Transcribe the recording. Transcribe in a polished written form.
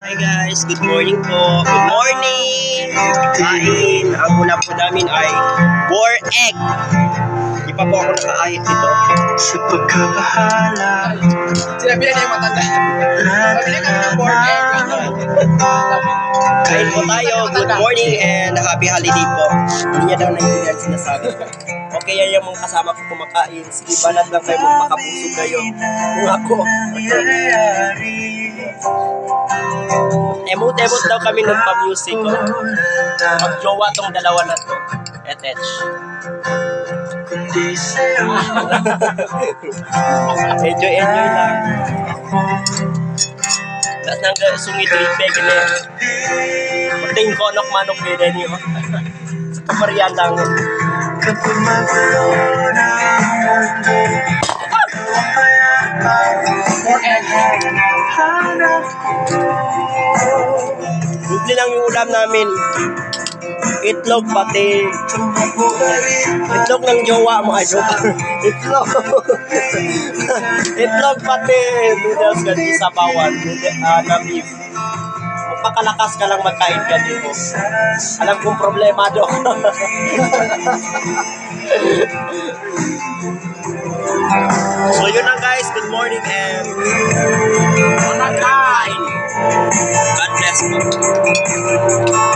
Hi guys, good morning po. Good morning! Kain. Ang una po namin ay war egg. Di pa po ako nakaahit dito. Sa pagkabahala, Sinabi niya yung matanda. Pabili ka ng board egg. Kain po tayo. Good morning and happy holiday po. Hindi niya daw naiintindihan sinasabi ko. Okay, yan yung mga kasama ko kumakain. Sige, banat lang kayo magpakabusog kayo. Kung ako. Emot-emot daw kami nagpa-music. Mag-jowa tong dalawa na to. Etch. kundi sa'yo. Enjoy lang. Tapos nang sungit rin gini. Mating konok manok din niyo. Sa kaparian lang. Kapag magulo na ang mundo, ikaw ang payapang Board egg. hanap ko. Bigli lang yung ulam namin. Itlog pati. Tumakbo ka rin Itlog ng jowa mo. Ay, jowa. Itlog. Itlog pati. Noodles ka di sa bawan. Na beef. Magpakalakas ka lang magkain ka dito. Alam kong problema do. So yun lang guys. Good morning and kain. God bless po.